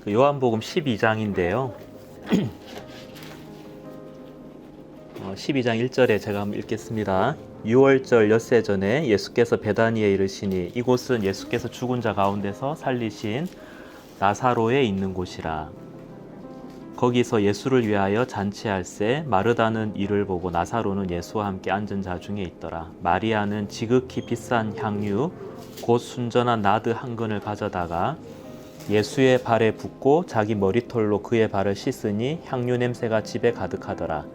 요한복음 12장인데요. 12장 1절에 제가 한번 읽겠습니다. 6월절 엿새 전에 예수께서 베다니에 이르시니 이곳은 예수께서 죽은 자 가운데서 살리신 나사로에 있는 곳이라. 거기서 예수를 위하여 잔치할새 마르다는 이를 보고 나사로는 예수와 함께 앉은 자 중에 있더라. 마리아는 지극히 비싼 향유 곧 순전한 나드 한 근을 가져다가 예수의 발에 붓고 자기 머리털로 그의 발을 씻으니 향유 냄새가 집에 가득하더라.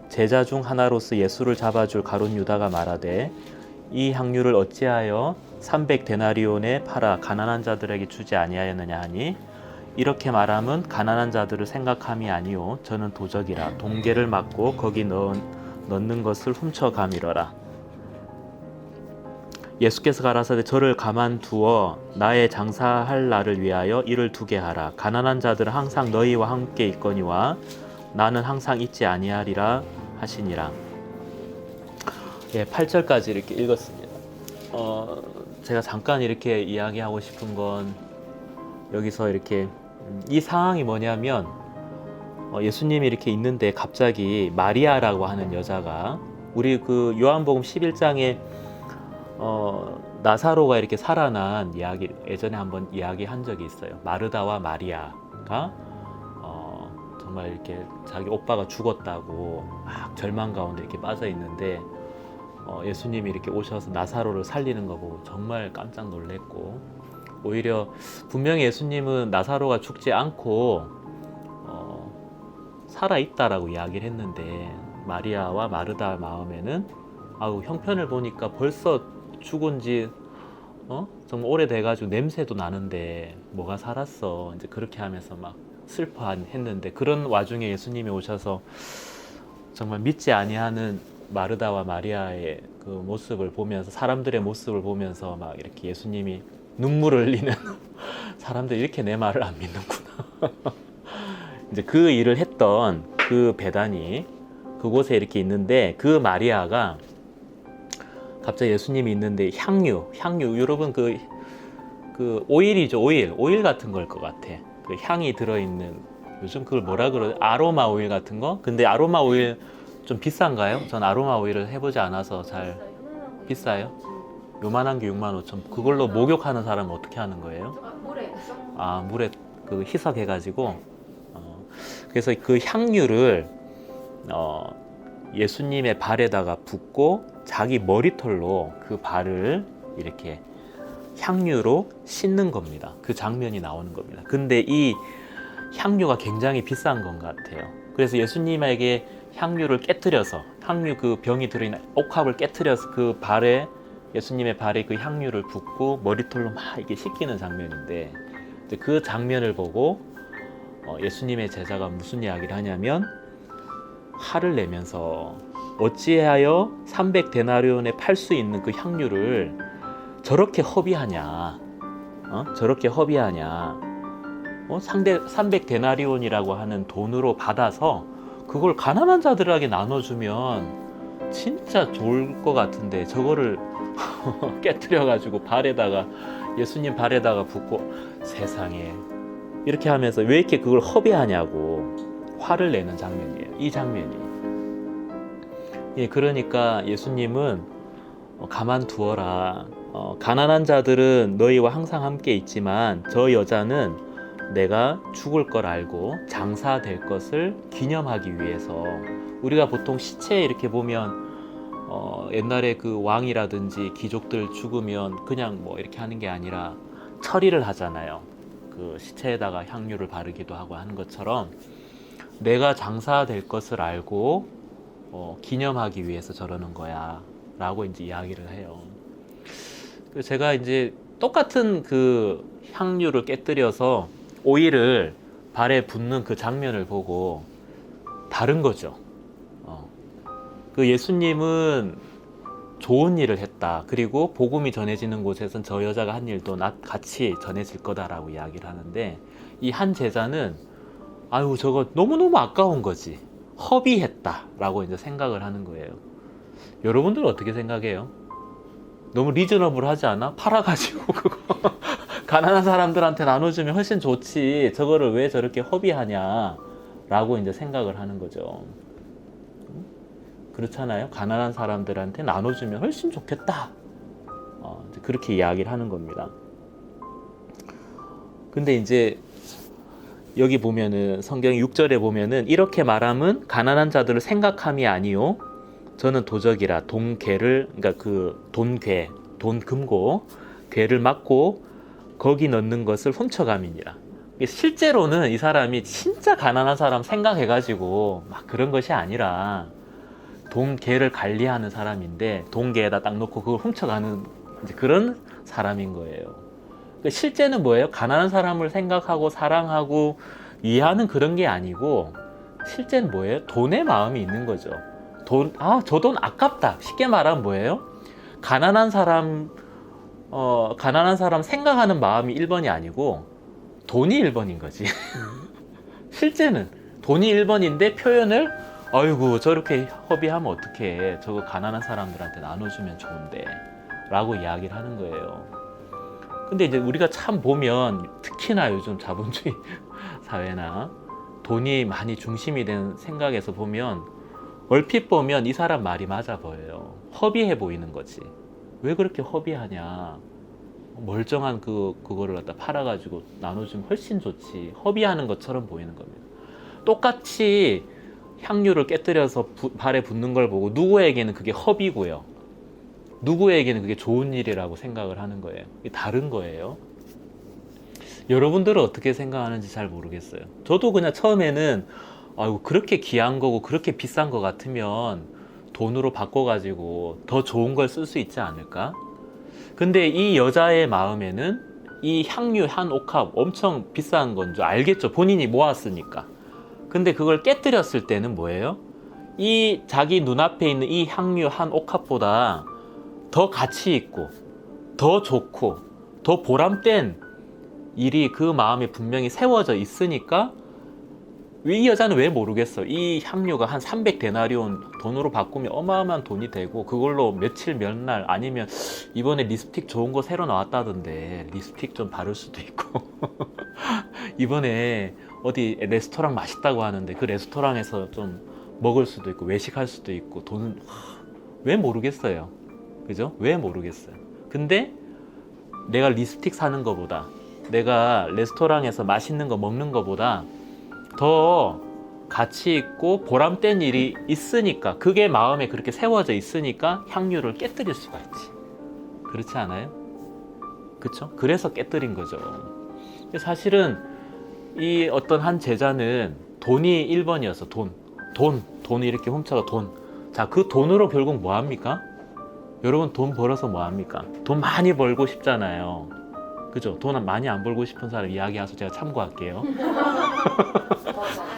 제자 중 하나로서 예수를 잡아줄 가룟 유다가 말하되 이 향유를 어찌하여 300데나리온에 팔아 가난한 자들에게 주지 아니하였느냐 하니 이렇게 말함은 가난한 자들을 생각함이 아니요 저는 도적이라 동계를 맞고 거기 넣는 것을 훔쳐가미러라. 예수께서 가라사대 저를 가만두어 나의 장사할 날을 위하여 이를 두게 하라. 가난한 자들은 항상 너희와 함께 있거니와 나는 항상 있지 아니하리라 하시니라. 8절까지 이렇게 읽었습니다. 제가 잠깐 이렇게 이야기하고 싶은 건 여기서 이렇게 이 상황이 뭐냐면 예수님이 이렇게 있는데 갑자기 마리아라고 하는 여자가 우리 그 요한복음 11장에 나사로가 이렇게 살아난 이야기 예전에 한번 이야기한 적이 있어요. 마르다와 마리아가 정말 이렇게 자기 오빠가 죽었다고 막 절망 가운데 이렇게 빠져 있는데 예수님이 이렇게 오셔서 나사로를 살리는 거 보고 정말 깜짝 놀랐고, 오히려 분명히 예수님은 나사로가 죽지 않고 살아 있다라고 이야기를 했는데 마리아와 마르다 마음에는 아우 형편을 보니까 벌써 죽은 지 정말 오래돼가지고 냄새도 나는데 뭐가 살았어 이제 그렇게 하면서 막 슬퍼했는데, 그런 와중에 예수님이 오셔서 정말 믿지 아니하는 마르다와 마리아의 그 모습을 보면서, 사람들의 모습을 보면서 막 이렇게 예수님이 눈물을 흘리는 사람들이 이렇게 내 말을 안 믿는구나. 이제 그 일을 했던 그 베다니 그곳에 이렇게 있는데 그 마리아가 갑자기 예수님이 있는데 향유 여러분 그 오일이죠. 오일 같은 걸 것 같아. 그 향이 들어있는, 요즘 그걸 뭐라 그러죠? 아로마 오일 같은 거? 근데 아로마 오일 좀 비싼가요? 전 아로마 오일을 해보지 않아서 잘. 비싸요? 요만한 게 65,000. 그걸로 목욕하는 사람은 어떻게 하는 거예요? 물에 그 희석해가지고. 그래서 그 향유를 예수님의 발에다가 붓고 자기 머리털로 그 발을 이렇게 향유로 씻는 겁니다. 그 장면이 나오는 겁니다. 근데 이 향유가 굉장히 비싼 것 같아요. 그래서 예수님에게 향유를 깨뜨려서, 향유 그 병이 들어있는 옥합을 깨뜨려서 그 발에, 예수님의 발에 그 향유를 붓고 머리털로 막 이렇게 씻기는 장면인데, 이제 그 장면을 보고 예수님의 제자가 무슨 이야기를 하냐면 화를 내면서 어찌하여 300데나리온에 팔 수 있는 그 향유를 저렇게 허비하냐, 저렇게 허비하냐, 300데나리온이라고 하는 돈으로 받아서 그걸 가난한 자들에게 나눠주면 진짜 좋을 것 같은데 저거를 깨뜨려가지고 발에다가, 예수님 발에다가 붓고, 세상에 이렇게 하면서 왜 이렇게 그걸 허비하냐고 화를 내는 장면이에요. 이 장면이. 그러니까 예수님은 가만두어라. 가난한 자들은 너희와 항상 함께 있지만 저 여자는 내가 죽을 걸 알고 장사될 것을 기념하기 위해서. 우리가 보통 시체 이렇게 보면 옛날에 그 왕이라든지 귀족들 죽으면 그냥 뭐 이렇게 하는 게 아니라 처리를 하잖아요. 그 시체에다가 향유를 바르기도 하고 하는 것처럼 내가 장사될 것을 알고 기념하기 위해서 저러는 거야 라고 이제 이야기를 해요. 제가 이제 똑같은 그 향유를 깨뜨려서 오일을 발에 붓는 그 장면을 보고 다른 거죠. 그 예수님은 좋은 일을 했다. 그리고 복음이 전해지는 곳에선 저 여자가 한 일도 같이 전해질 거다라고 이야기를 하는데, 이 한 제자는 아유 저거 너무너무 아까운 거지, 허비했다라고 이제 생각을 하는 거예요. 여러분들은 어떻게 생각해요? 너무 리저너블하지 않아? 팔아가지고 그거 가난한 사람들한테 나눠주면 훨씬 좋지. 저거를 왜 저렇게 허비하냐라고 이제 생각을 하는 거죠. 그렇잖아요. 가난한 사람들한테 나눠주면 훨씬 좋겠다. 이제 그렇게 이야기를 하는 겁니다. 근데 이제 여기 보면은 성경 6절에 보면은 이렇게 말함은 가난한 자들을 생각함이 아니요 저는 도적이라 돈괴를 그러니까 그 돈괴 돈 금고 괴를 막고 거기 넣는 것을 훔쳐감이니라. 실제로는 이 사람이 진짜 가난한 사람 생각해가지고 막 그런 것이 아니라 돈괴를 관리하는 사람인데 돈괴에다 딱 놓고 그걸 훔쳐가는 이제 그런 사람인 거예요. 실제는 뭐예요? 가난한 사람을 생각하고 사랑하고 이해하는 그런 게 아니고 실제는 뭐예요? 돈의 마음이 있는 거죠. 저 돈 아깝다. 쉽게 말하면 뭐예요? 가난한 사람 생각하는 마음이 1번이 아니고 돈이 1번인 거지. 실제는 돈이 1번인데 표현을 아이고 저렇게 허비하면 어떡해. 저거 가난한 사람들한테 나눠주면 좋은데 라고 이야기를 하는 거예요. 근데 이제 우리가 참 보면 특히나 요즘 자본주의 사회나 돈이 많이 중심이 된 생각에서 보면 얼핏 보면 이 사람 말이 맞아 보여요. 허비해 보이는 거지. 왜 그렇게 허비하냐. 멀쩡한 그거를 갖다 팔아가지고 나눠주면 훨씬 좋지. 허비하는 것처럼 보이는 겁니다. 똑같이 향유를 깨뜨려서 발에 붓는 걸 보고 누구에게는 그게 허비고요. 누구에게는 그게 좋은 일이라고 생각을 하는 거예요. 이게 다른 거예요. 여러분들은 어떻게 생각하는지 잘 모르겠어요. 저도 그냥 처음에는 아이고 그렇게 귀한 거고 그렇게 비싼 거 같으면 돈으로 바꿔가지고 더 좋은 걸 쓸 수 있지 않을까? 근데 이 여자의 마음에는 이 향유 한 옥합 엄청 비싼 건 줄 알겠죠. 본인이 모았으니까. 근데 그걸 깨뜨렸을 때는 뭐예요? 이 자기 눈앞에 있는 이 향유 한 옥합보다 더 가치 있고 더 좋고 더 보람된 일이 그 마음에 분명히 세워져 있으니까 이 여자는 왜 모르겠어. 이 향료가 한 300데나리온 돈으로 바꾸면 어마어마한 돈이 되고 그걸로 며칠 몇 날 아니면 이번에 립스틱 좋은 거 새로 나왔다던데 립스틱 좀 바를 수도 있고 이번에 어디 레스토랑 맛있다고 하는데 그 레스토랑에서 좀 먹을 수도 있고 외식할 수도 있고 돈은 왜 모르겠어요. 그죠? 왜 모르겠어요. 근데 내가 립스틱 사는 거보다 내가 레스토랑에서 맛있는 거 먹는 거보다 더 가치 있고 보람된 일이 있으니까 그게 마음에 그렇게 세워져 있으니까 향유를 깨뜨릴 수가 있지. 그렇지 않아요? 그쵸? 그래서 깨뜨린 거죠. 사실은 이 어떤 한 제자는 돈이 1번이었어. 돈이 이렇게 훔쳐가 돈. 자, 그 돈으로 결국 뭐 합니까? 여러분 돈 벌어서 뭐 합니까? 돈 많이 벌고 싶잖아요. 그죠? 돈 많이 안 벌고 싶은 사람 이야기 와서 제가 참고할게요.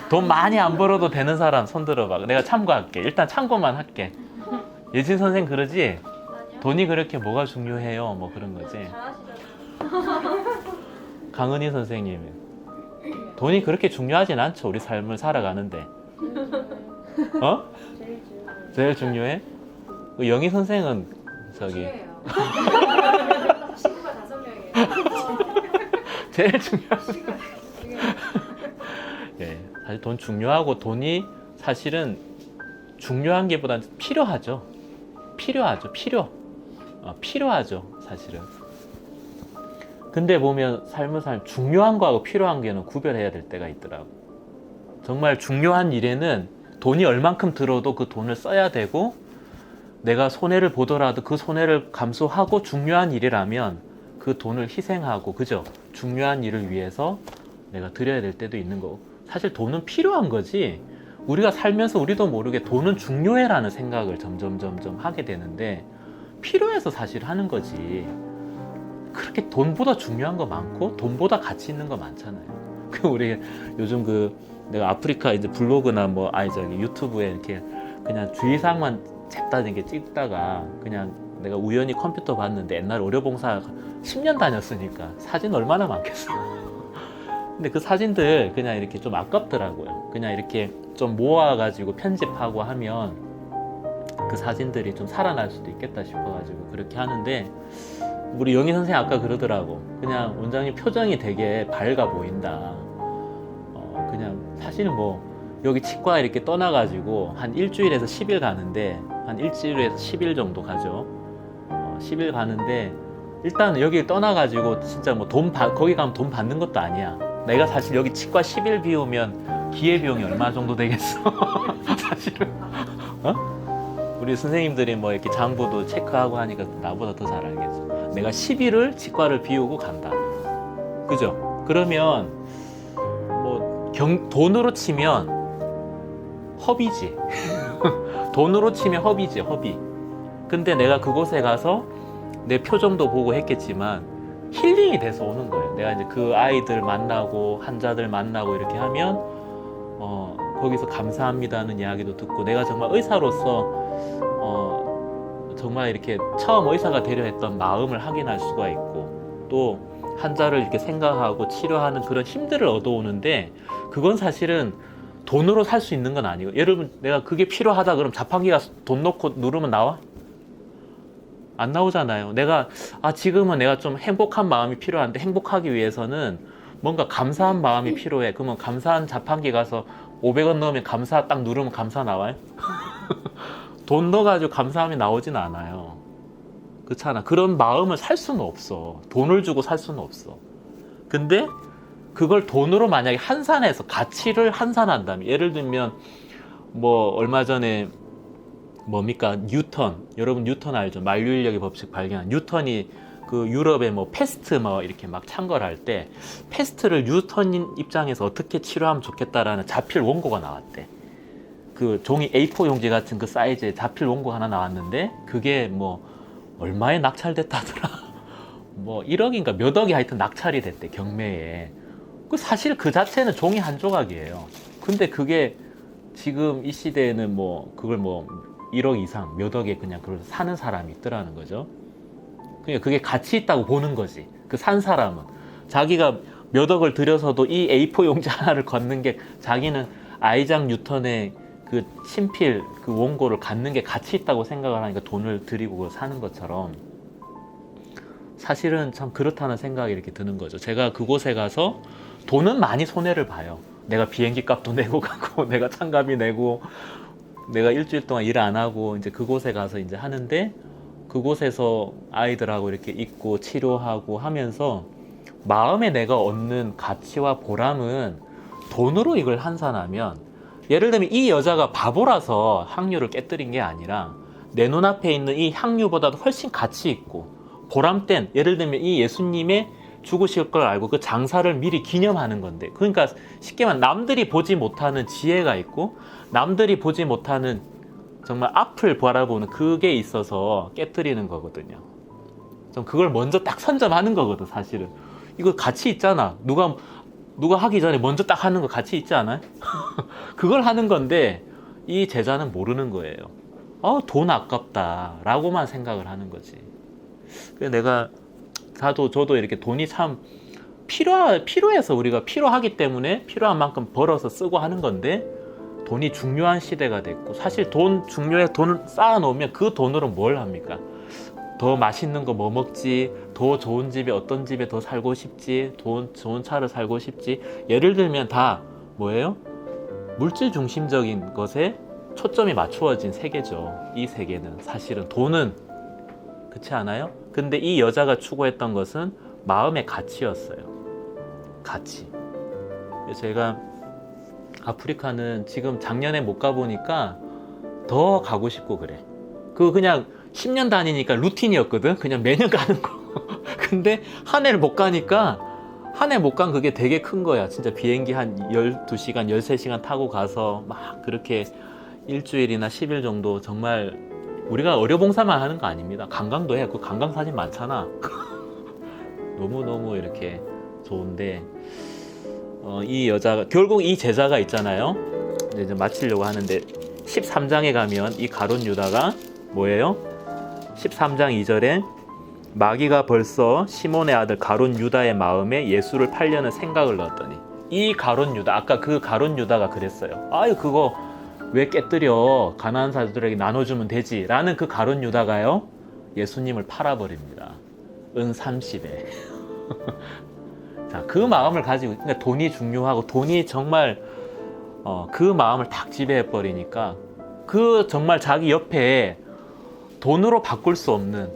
돈 많이 안 벌어도 되는 사람 손 들어봐. 내가 참고할게. 일단 참고만 할게. 예진 선생 그러지? 아니요. 돈이 그렇게 뭐가 중요해요? 뭐 그런 거지. 잘하시잖아요. 강은희 선생님. 돈이 그렇게 중요하진 않죠. 우리 삶을 살아가는데. 어? 제일 중요해요. 제일 중요해? 영희 선생은 저기 중요해요. 친구가 5명이에요. 제일 중요한. 친구가 중요해요. 예, 사실 돈 중요하고 돈이 사실은 중요한 게보다는 필요하죠. 필요하죠. 사실은. 근데 보면 삶을 살면 중요한 거하고 필요한 게는 구별해야 될 때가 있더라고. 정말 중요한 일에는 돈이 얼만큼 들어도 그 돈을 써야 되고 내가 손해를 보더라도 그 손해를 감수하고 중요한 일이라면 그 돈을 희생하고 그죠? 중요한 일을 위해서 내가 드려야 될 때도 있는 거고 사실 돈은 필요한 거지 우리가 살면서 우리도 모르게 돈은 중요해라는 생각을 점점 하게 되는데 필요해서 사실 하는 거지 그렇게 돈보다 중요한 거 많고 돈보다 가치 있는 거 많잖아요. 우리 요즘 내가 아프리카 이제 블로그나 유튜브에 이렇게 그냥 주의사항만 잡다니게 찍다가 그냥 내가 우연히 컴퓨터 봤는데 옛날 의료봉사 10년 다녔으니까 사진 얼마나 많겠어. 근데 그 사진들 그냥 이렇게 좀 아깝더라고요. 그냥 이렇게 좀 모아가지고 편집하고 하면 그 사진들이 좀 살아날 수도 있겠다 싶어가지고 그렇게 하는데 우리 영희 선생님 아까 그러더라고. 그냥 원장님 표정이 되게 밝아 보인다. 그냥 사실은 뭐 여기 치과 이렇게 떠나가지고 한 일주일에서 10일 가는데 한 일주일에서 10일 정도 가죠. 10일 가는데 일단 여기 떠나가지고 진짜 뭐 거기 가면 돈 받는 것도 아니야. 내가 사실 여기 치과 10일 비우면 기회비용이 얼마 정도 되겠어? 사실은. 우리 선생님들이 뭐 이렇게 장부도 체크하고 하니까 나보다 더 잘 알겠어. 내가 10일을 치과를 비우고 간다. 그죠? 그러면 뭐 돈으로 치면 허비지. 돈으로 치면 허비지, 허비. 근데 내가 그곳에 가서 내 표정도 보고 했겠지만 힐링이 돼서 오는 거예요. 내가 이제 그 아이들 만나고 환자들 만나고 이렇게 하면 거기서 감사합니다는 이야기도 듣고 내가 정말 의사로서 정말 이렇게 처음 의사가 되려 했던 마음을 확인할 수가 있고 또 환자를 이렇게 생각하고 치료하는 그런 힘들을 얻어오는데 그건 사실은 돈으로 살 수 있는 건 아니고 여러분 내가 그게 필요하다 그럼 자판기 가서 돈 넣고 누르면 나와? 안 나오잖아요. 내가 지금은 내가 좀 행복한 마음이 필요한데 행복하기 위해서는 뭔가 감사한 마음이 필요해. 그러면 감사한 자판기 가서 500원 넣으면 감사 딱 누르면 감사 나와요? 돈 넣어가지고 감사함이 나오진 않아요. 그렇잖아. 그런 마음을 살 수는 없어. 돈을 주고 살 수는 없어. 근데 그걸 돈으로 만약에 환산해서 가치를 환산한다면 예를 들면 뭐 얼마 전에 뭡니까 뉴턴 여러분 뉴턴 알죠? 만류인력의 법칙 발견한 뉴턴이 그 유럽에 뭐 패스트 뭐 이렇게 막 창궐할 때 패스트를 뉴턴 입장에서 어떻게 치료하면 좋겠다라는 자필 원고가 나왔대. 그 종이 A4 용지 같은 그 사이즈의 자필 원고가 하나 나왔는데 그게 뭐 얼마에 낙찰됐다더라. 뭐 1억인가 몇 억이 하여튼 낙찰이 됐대 경매에. 그 사실 그 자체는 종이 한 조각이에요. 근데 그게 지금 이 시대에는 뭐 그걸 뭐 1억 이상 몇 억에 그냥 그걸 사는 사람이 있더라는 거죠. 그러니까 그게 가치 있다고 보는 거지. 그 산 사람은 자기가 몇 억을 들여서도 이 A4 용지 하나를 걷는 게 자기는 아이작 뉴턴의 그 친필 그 원고를 갖는 게 가치 있다고 생각을 하니까 돈을 들이고 그걸 사는 것처럼 사실은 참 그렇다는 생각이 이렇게 드는 거죠. 제가 그곳에 가서 돈은 많이 손해를 봐요. 내가 비행기 값도 내고 가고 내가 참가비 내고 내가 일주일 동안 일 안 하고 이제 그곳에 가서 이제 하는데 그곳에서 아이들하고 이렇게 있고 치료하고 하면서 마음에 내가 얻는 가치와 보람은 돈으로 이걸 환산하면 예를 들면 이 여자가 바보라서 향유를 깨뜨린 게 아니라 내 눈앞에 있는 이 향유보다도 훨씬 가치 있고 보람된 예를 들면 이 예수님의 죽으실 걸 알고 그 장사를 미리 기념하는 건데 그러니까 쉽게 말하면 남들이 보지 못하는 지혜가 있고 남들이 보지 못하는 정말 앞을 바라보는 그게 있어서 깨뜨리는 거거든요. 좀 그걸 먼저 딱 선점하는 거거든 사실은. 이거 가치 있잖아. 누가 하기 전에 먼저 딱 하는 거 가치 있지 않아요? 그걸 하는 건데 이 제자는 모르는 거예요. 돈 아깝다 라고만 생각을 하는 거지. 그래서 내가 저도 이렇게 돈이 참 필요해서 우리가 필요하기 때문에 필요한 만큼 벌어서 쓰고 하는 건데 돈이 중요한 시대가 됐고 사실 돈 중요해. 돈을 쌓아놓으면 그 돈으로 뭘 합니까? 더 맛있는 거 뭐 먹지, 더 좋은 집에 어떤 집에 더 살고 싶지, 좋은 차를 살고 싶지. 예를 들면 다 뭐예요? 물질 중심적인 것에 초점이 맞추어진 세계죠. 이 세계는 사실은 돈은 그렇지 않아요? 근데 이 여자가 추구했던 것은 마음의 가치였어요. 가치. 그래서 제가 아프리카는 지금 작년에 못 가보니까 더 가고 싶고 그래. 그냥 10년 다니니까 루틴이었거든. 그냥 매년 가는 거. 근데 한 해를 못 가니까 한 해 못 간 그게 되게 큰 거야. 진짜 비행기 한 12시간, 13시간 타고 가서 막 그렇게 일주일이나 10일 정도 정말 우리가 의료봉사만 하는 거 아닙니다. 관광도 해. 그 관광 사진 많잖아. 너무너무 이렇게 좋은데 이 여자가 결국 이 제자가 있잖아요. 이제 마치려고 하는데 13장에 가면 이 가룟 유다가 뭐예요? 13장 2절에 마귀가 벌써 시몬의 아들 가룟 유다의 마음에 예수를 팔려는 생각을 넣었더니 이 가룟 유다 아까 그 가룟 유다가 그랬어요. 아유 그거 왜 깨뜨려 가난한 사람들에게 나눠주면 되지 라는 그 가룟 유다가요 예수님을 팔아버립니다. 은 30에. 자, 그 마음을 가지고, 그러니까 돈이 중요하고 돈이 정말 그 마음을 탁 지배해 버리니까 그 정말 자기 옆에 돈으로 바꿀 수 없는,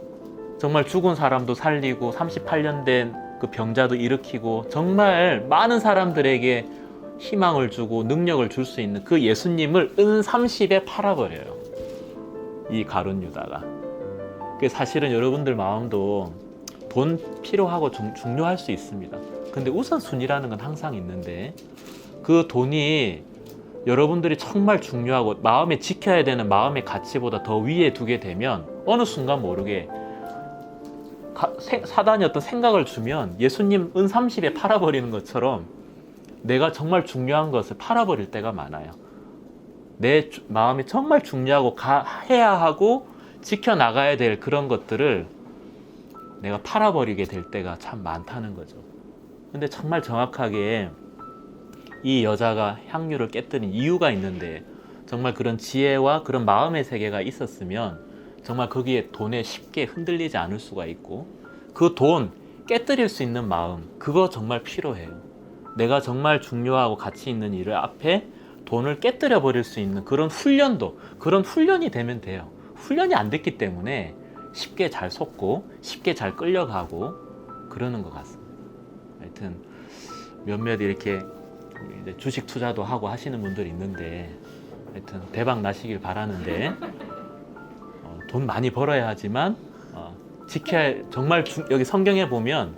정말 죽은 사람도 살리고 38년 된 그 병자도 일으키고 정말 많은 사람들에게 희망을 주고 능력을 줄 수 있는 그 예수님을 은 30에 팔아버려요, 이 가룟 유다가. 그 사실은 여러분들 마음도 돈 필요하고 중요할 수 있습니다. 근데 우선순위라는 건 항상 있는데, 그 돈이 여러분들이 정말 중요하고 마음에 지켜야 되는 마음의 가치보다 더 위에 두게 되면 어느 순간 모르게 사단이 어떤 생각을 주면 예수님 은 30에 팔아버리는 것처럼 내가 정말 중요한 것을 팔아버릴 때가 많아요. 내 마음이 정말 중요하고 해야 하고 지켜나가야 될 그런 것들을 내가 팔아버리게 될 때가 참 많다는 거죠. 근데 정말 정확하게 이 여자가 향유를 깨뜨린 이유가 있는데, 정말 그런 지혜와 그런 마음의 세계가 있었으면 정말 거기에 돈에 쉽게 흔들리지 않을 수가 있고, 그 돈 깨뜨릴 수 있는 마음, 그거 정말 필요해요. 내가 정말 중요하고 가치 있는 일을 앞에 돈을 깨뜨려 버릴 수 있는 그런 훈련도, 그런 훈련이 되면 돼요. 훈련이 안 됐기 때문에 쉽게 잘 속고 쉽게 잘 끌려가고 그러는 것 같습니다. 하여튼 몇몇 이렇게 이제 주식 투자도 하고 하시는 분들이 있는데, 하여튼 대박 나시길 바라는데, 돈 많이 벌어야 하지만 지켜야, 정말 여기 성경에 보면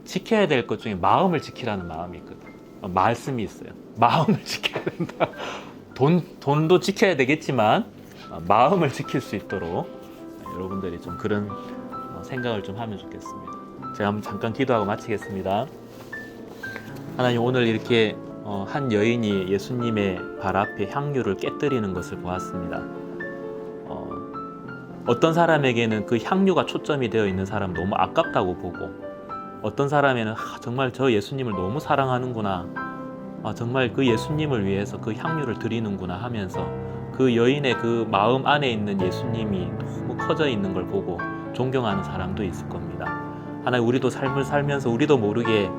지켜야 될 것 중에 마음을 지키라는 마음이 있거든. 말씀이 있어요. 마음을 지켜야 된다. 돈도 지켜야 되겠지만 마음을 지킬 수 있도록 여러분들이 좀 그런 생각을 좀 하면 좋겠습니다. 제가 한번 잠깐 기도하고 마치겠습니다. 하나님, 오늘 이렇게 한 여인이 예수님의 발 앞에 향유를 깨뜨리는 것을 보았습니다. 어떤 사람에게는 그 향유가 초점이 되어 있는 사람 너무 아깝다고 보고, 어떤 사람에는 정말 저 예수님을 너무 사랑하는구나, 정말 그 예수님을 위해서 그 향유를 드리는구나 하면서 그 여인의 그 마음 안에 있는 예수님이 너무 커져 있는 걸 보고 존경하는 사람도 있을 겁니다. 하나님, 우리도 삶을 살면서 우리도 모르게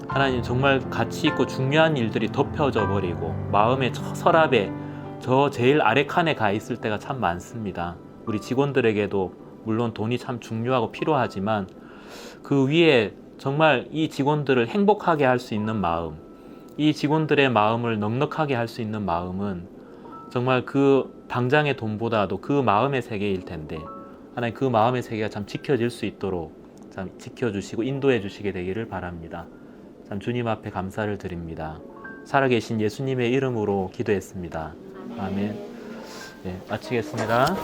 하나님 정말 가치 있고 중요한 일들이 덮여져 버리고 마음의 서랍에 저 제일 아래 칸에 가 있을 때가 참 많습니다. 우리 직원들에게도 물론 돈이 참 중요하고 필요하지만 그 위에 정말 이 직원들을 행복하게 할 수 있는 마음, 이 직원들의 마음을 넉넉하게 할 수 있는 마음은 정말 그 당장의 돈보다도 그 마음의 세계일 텐데, 하나님 그 마음의 세계가 참 지켜질 수 있도록 참 지켜주시고 인도해 주시게 되기를 바랍니다. 참 주님 앞에 감사를 드립니다. 살아계신 예수님의 이름으로 기도했습니다. 아멘. 네, 마치겠습니다.